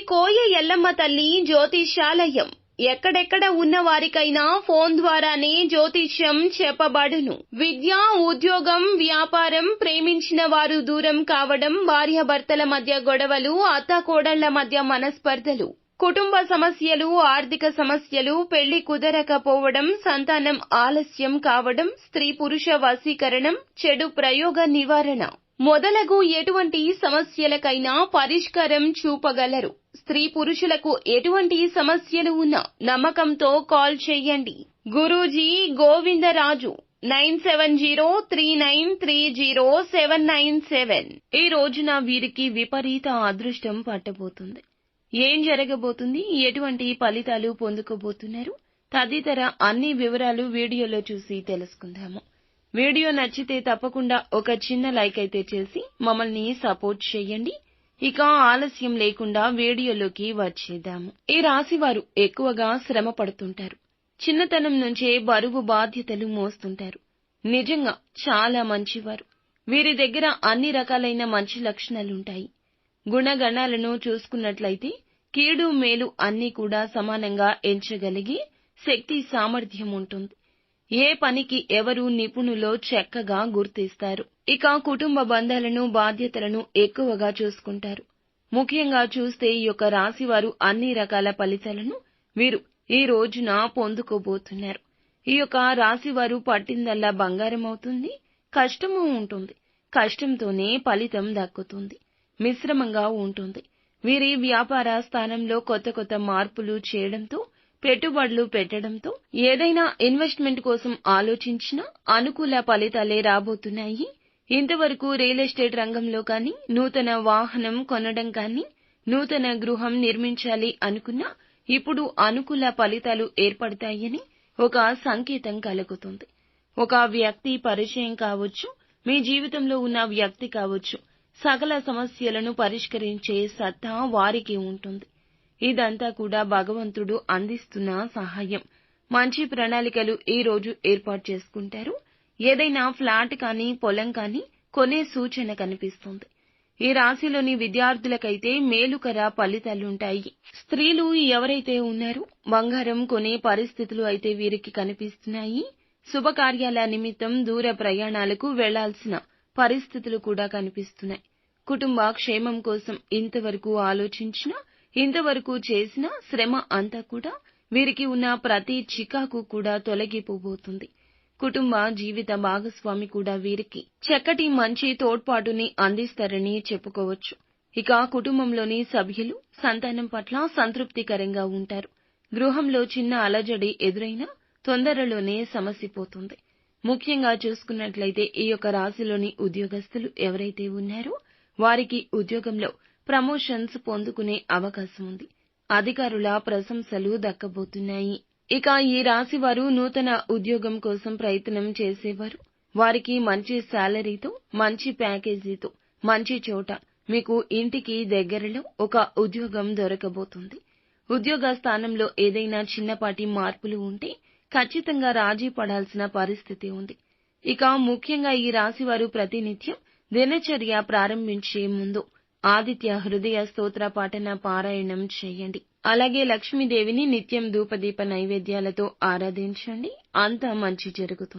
కోయ ఎల్లమ్మ తల్లి జ్యోతిష్యాలయం ఎక్కడెక్కడ ఉన్న వారికైనా ఫోన్ ద్వారానే జ్యోతిష్యం చెప్పబడును. విద్య, ఉద్యోగం, వ్యాపారం, ప్రేమించిన వారు దూరం కావడం, భార్యాభర్తల మధ్య గొడవలు, అత్తాకోడళ్ల మధ్య మనస్పర్ధలు, కుటుంబ సమస్యలు, ఆర్థిక సమస్యలు, పెళ్లి కుదరకపోవడం, సంతానం ఆలస్యం కావడం, స్త్రీ పురుష వశీకరణం, చెడు ప్రయోగ నివారణ మొదలగు ఎటువంటి సమస్యలకైనా పరిష్కారం చూపగలరు. స్త్రీ పురుషులకు ఎటువంటి సమస్యలు ఉన్నా నమ్మకంతో కాల్ చేయండి. గురూజీ గోవిందరాజు 9703930797. ఈ రోజున వీరికి విపరీత అదృష్టం పట్టబోతుంది. ఏం జరగబోతుంది, ఎటువంటి ఫలితాలు పొందుకోబోతున్నారు తదితర అన్ని వివరాలు వీడియోలో చూసి తెలుసుకుందాము. వీడియో నచ్చితే తప్పకుండా ఒక చిన్న లైక్ అయితే చేసి మమ్మల్ని సపోర్ట్ చేయండి. ఇక ఆలస్యం లేకుండా వీడియోలోకి వచ్చేద్దాము. ఈ రాశివారు ఎక్కువగా శ్రమ పడుతుంటారు. చిన్నతనం నుంచే బరువు బాధ్యతలు మోస్తుంటారు. నిజంగా చాలా మంచివారు. వీరి దగ్గర అన్ని రకాలైన మంచి లక్షణాలుంటాయి. గుణగణాలను చూసుకున్నట్లయితే కీడు మేలు అన్నీ కూడా సమానంగా ఎంచగలిగే శక్తి సామర్థ్యం ఉంటుంది. ఏ పనికి ఎవరు నిపుణులో చక్కగా గుర్తిస్తారు. ఇక కుటుంబ బంధాలను, బాధ్యతలను ఎక్కువగా చూసుకుంటారు. ముఖ్యంగా చూస్తే ఈ యొక్క రాశివారు అన్ని రకాల ఫలితాలను వీరు ఈ రోజున పొందుకోబోతున్నారు. ఈ యొక్క రాశివారు పట్టిందల్లా బంగారం అవుతుంది. కష్టము ఉంటుంది. కష్టంతోనే ఫలితం దక్కుతుంది. మిశ్రమంగా ఉంటుంది. వీరి వ్యాపార స్థానంలో కొత్త కొత్త మార్పులు చేయడంతో, పెట్టుబడులు పెట్టడంతో, ఏదైనా ఇన్వెస్ట్మెంట్ కోసం ఆలోచించినా అనుకూల ఫలితాలే రాబోతున్నాయి. ఇంతవరకు రియల్ ఎస్టేట్ రంగంలో కానీ, నూతన వాహనం కొనడం కానీ, నూతన గృహం నిర్మించాలి అనుకున్నా ఇప్పుడు అనుకూల ఫలితాలు ఏర్పడతాయని ఒక సంకేతం కలుగుతుంది. ఒక వ్యక్తి పరిచయం కావచ్చు, మీ జీవితంలో ఉన్న వ్యక్తి కావచ్చు, సకల సమస్యలను పరిష్కరించే సత్తా వారికి ఉంటుంది. ఇదంతా కూడా భగవంతుడు అందిస్తున్న సహాయం. మంచి ప్రణాళికలు ఈ రోజు ఏర్పాటు చేసుకుంటారు. ఏదైనా ఫ్లాట్ కానీ, పొలం కానీ కొనే సూచన కనిపిస్తుంది. ఈ రాశిలోని విద్యార్థులకైతే మేలుకర ఫలితాలుంటాయి. స్త్రీలు ఎవరైతే ఉన్నారో బంగారం కొనే పరిస్థితులు అయితే వీరికి కనిపిస్తున్నాయి. శుభకార్యాల నిమిత్తం దూర ప్రయాణాలకు వెళ్లాల్సిన పరిస్థితులు కూడా కనిపిస్తున్నాయి. కుటుంబ క్షేమం కోసం ఇంతవరకు ఆలోచించినా, ఇంతవరకు చేసిన శ్రమ అంతా కూడా వీరికి ఉన్న ప్రతి చికాకు కూడా తొలగిపోబోతుంది. కుటుంబ జీవిత భాగస్వామి కూడా వీరికి చక్కటి మంచి తోడ్పాటుని అందిస్తారని చెప్పుకోవచ్చు. ఇక కుటుంబంలోని సభ్యులు సంతానం పట్ల సంతృప్తికరంగా ఉంటారు. గృహంలో చిన్న అలజడి ఎదురైనా తొందరలోనే సమసిపోతుంది. ముఖ్యంగా చూసుకున్నట్లయితే ఈ యొక్క రాశిలోని ఉద్యోగస్తులు ఎవరైతే ఉన్నారో వారికి ఉద్యోగంలో ప్రమోషన్స్ పొందుకునే అవకాశం ఉంది. అధికారుల ప్రశంసలు దక్కబోతున్నాయి. ఇక ఈ రాశివారు నూతన ఉద్యోగం కోసం ప్రయత్నం చేసేవారు. వారికి మంచి శాలరీతో, మంచి ప్యాకేజీతో, మంచి చోట మీకు ఇంటికి దగ్గరలో ఒక ఉద్యోగం దొరకబోతుంది. ఉద్యోగ స్థానంలో ఏదైనా చిన్నపాటి మార్పులు ఉంటే ఖచ్చితంగా రాజీ పడాల్సిన పరిస్థితి ఉంది. ఇక ముఖ్యంగా ఈ రాశివారు ప్రతినిత్యం దినచర్య ప్రారంభించే ముందు ఆదిత్య హృదయ స్తోత్ర పాఠన పారాయణం చేయండి. అలాగే లక్ష్మీదేవిని నిత్యం ధూపదీప నైవేద్యాలతో ఆరాధించండి. అంతా మంచి జరుగుతుంది.